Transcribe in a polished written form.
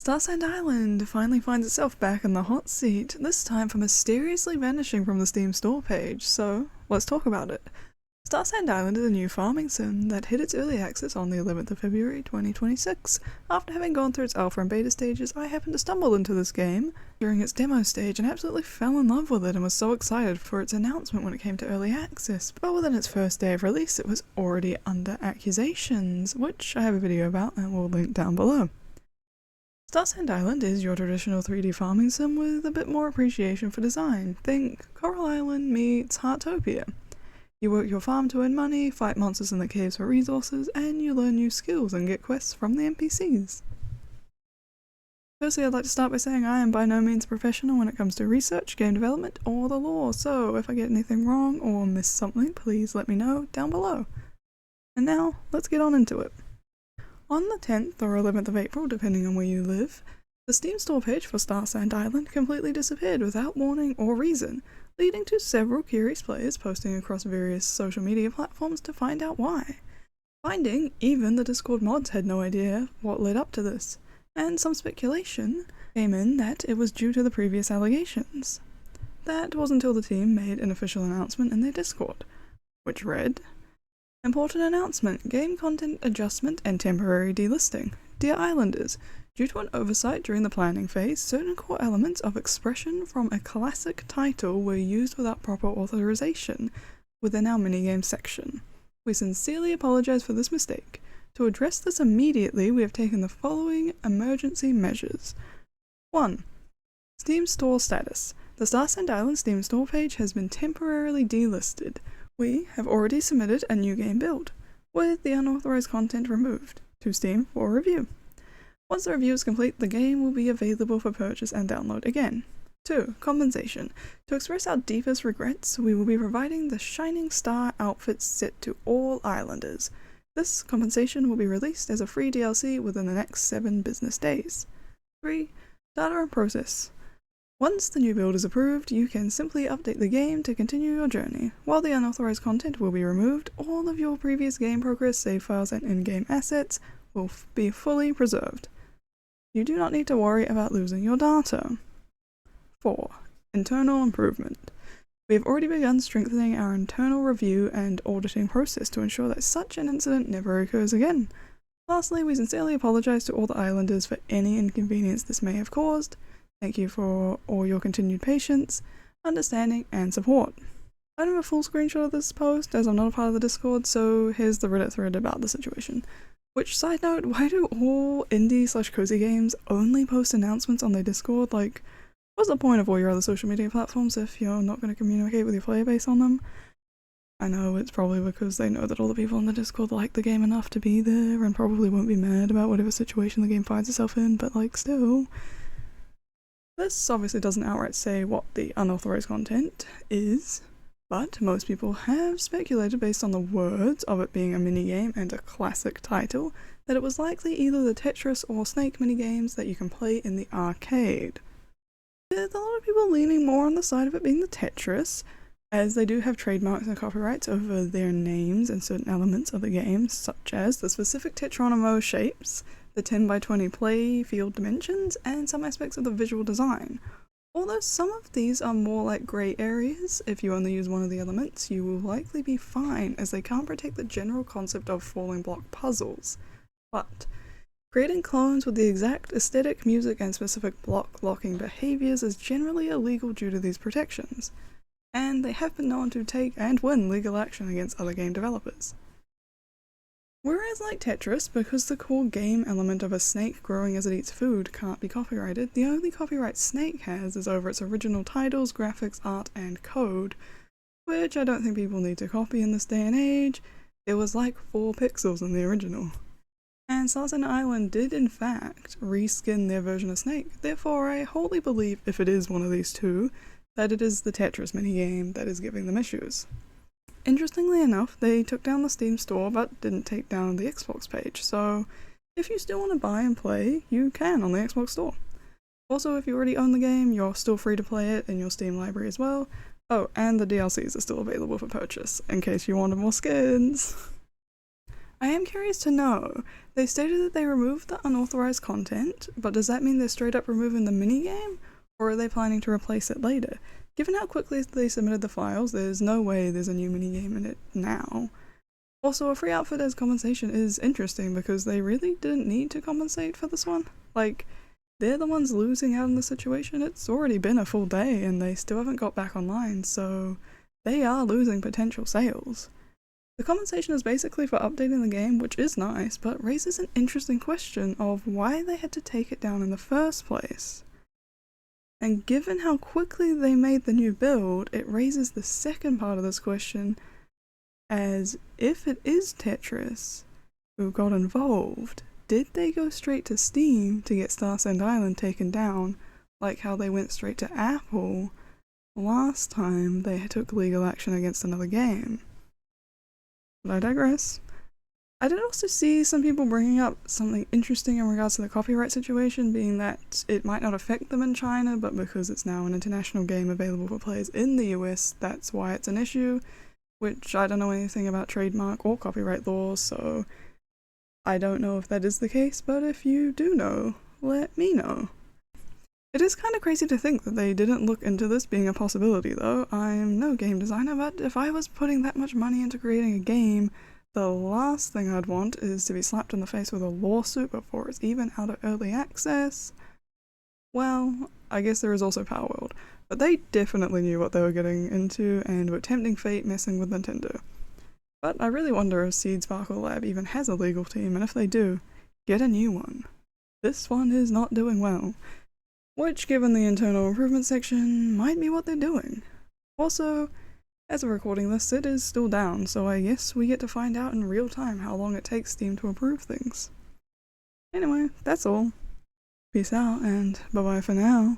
Starsand Island finally finds itself back in the hot seat, this time for mysteriously vanishing from the Steam store page, so let's talk about it. Starsand Island is a new farming sim that hit its early access on the 11th of February 2026. After having gone through its alpha and beta stages, I happened to stumble into this game during its demo stage and absolutely fell in love with it and was so excited for its announcement when it came to early access. But within its first day of release, it was already under accusations, which I have a video about and will link down below. Starsand Island is your traditional 3D farming sim with a bit more appreciation for design. Think Coral Island meets Heartopia. You work your farm to earn money, fight monsters in the caves for resources, and you learn new skills and get quests from the NPCs. Firstly, I'd like to start by saying I am by no means a professional when it comes to research, game development, or the lore, so if I get anything wrong or miss something, please let me know down below. And now, let's get on into it. On the 10th or 11th of April, depending on where you live, the Steam store page for Starsand Island completely disappeared without warning or reason, leading to several curious players posting across various social media platforms to find out why. Finding even the Discord mods had no idea what led up to this, and some speculation came in that it was due to the previous allegations. That was until the team made an official announcement in their Discord, which read, "Important announcement, game content adjustment and temporary delisting. Dear Islanders, due to an oversight during the planning phase, certain core elements of expression from a classic title were used without proper authorization within our minigame section. We sincerely apologize for this mistake. To address this immediately, we have taken the following emergency measures. 1. Steam store status. The Starsand Island Steam store page has been temporarily delisted. We have already submitted a new game build, with the unauthorized content removed, to Steam for review. Once the review is complete, the game will be available for purchase and download again. 2. Compensation. To express our deepest regrets, we will be providing the Shining Star outfit set to all Islanders. This compensation will be released as a free DLC within the next 7 business days. 3. Data and process. Once the new build is approved, you can simply update the game to continue your journey. While the unauthorized content will be removed, all of your previous game progress, save files, and in-game assets will be fully preserved. You do not need to worry about losing your data. 4. Internal improvement. We have already begun strengthening our internal review and auditing process to ensure that such an incident never occurs again. Lastly, we sincerely apologize to all the Islanders for any inconvenience this may have caused. Thank you for all your continued patience, understanding, and support." I don't have a full screenshot of this post as I'm not a part of the Discord, so here's the Reddit thread about the situation. Which, side note, why do all indie/cozy games only post announcements on their Discord? Like, what's the point of all your other social media platforms if you're not going to communicate with your player base on them? I know it's probably because they know that all the people in the Discord like the game enough to be there and probably won't be mad about whatever situation the game finds itself in, but like, still. This obviously doesn't outright say what the unauthorized content is, but most people have speculated based on the words of it being a minigame and a classic title that it was likely either the Tetris or Snake minigames that you can play in the arcade. With a lot of people leaning more on the side of it being the Tetris, as they do have trademarks and copyrights over their names and certain elements of the game, such as the specific Tetronimo shapes, the 10x20 play field dimensions, and some aspects of the visual design. Although some of these are more like grey areas, if you only use one of the elements, you will likely be fine, as they can't protect the general concept of falling block puzzles. But creating clones with the exact aesthetic, music, and specific block locking behaviours is generally illegal due to these protections, and they have been known to take and win legal action against other game developers. Whereas like Tetris, because the core game element of a snake growing as it eats food can't be copyrighted, the only copyright Snake has is over its original titles, graphics, art, and code, which I don't think people need to copy in this day and age. It was like 4 pixels in the original. And Starsand Island did in fact reskin their version of Snake, therefore I wholly believe, if it is one of these two, that it is the Tetris minigame that is giving them issues. Interestingly enough, they took down the Steam store but didn't take down the Xbox page, so if you still want to buy and play, you can on the Xbox store. Also, if you already own the game, you're still free to play it in your Steam library as well. Oh, and the DLCs are still available for purchase, in case you wanted more skins. I am curious to know, they stated that they removed the unauthorized content, but does that mean they're straight up removing the minigame? Or are they planning to replace it later? Given how quickly they submitted the files, there's no way there's a new minigame in it now. Also, a free outfit as compensation is interesting because they really didn't need to compensate for this one. Like, they're the ones losing out in the situation. It's already been a full day and they still haven't got back online, so they are losing potential sales. The compensation is basically for updating the game, which is nice, but raises an interesting question of why they had to take it down in the first place. And given how quickly they made the new build, it raises the second part of this question, as if it is Tetris who got involved, did they go straight to Steam to get Starsand Island taken down, like how they went straight to Apple last time they took legal action against another game? But I digress. I did also see some people bringing up something interesting in regards to the copyright situation, being that it might not affect them in China, but because it's now an international game available for players in the US, that's why it's an issue, which I don't know anything about trademark or copyright laws, so I don't know if that is the case, but if you do know, let me know. It is kind of crazy to think that they didn't look into this being a possibility though. I'm no game designer, but if I was putting that much money into creating a game, the last thing I'd want is to be slapped in the face with a lawsuit before it's even out of early access. Well, I guess there is also Power World, but they definitely knew what they were getting into and were tempting fate messing with Nintendo. But I really wonder if Seed Sparkle Lab even has a legal team, and if they do, get a new one. This one is not doing well, which, given the internal improvement section, might be what they're doing. Also, as of recording this, it is still down, so I guess we get to find out in real time how long it takes Steam to approve things. Anyway, that's all. Peace out, and bye bye for now.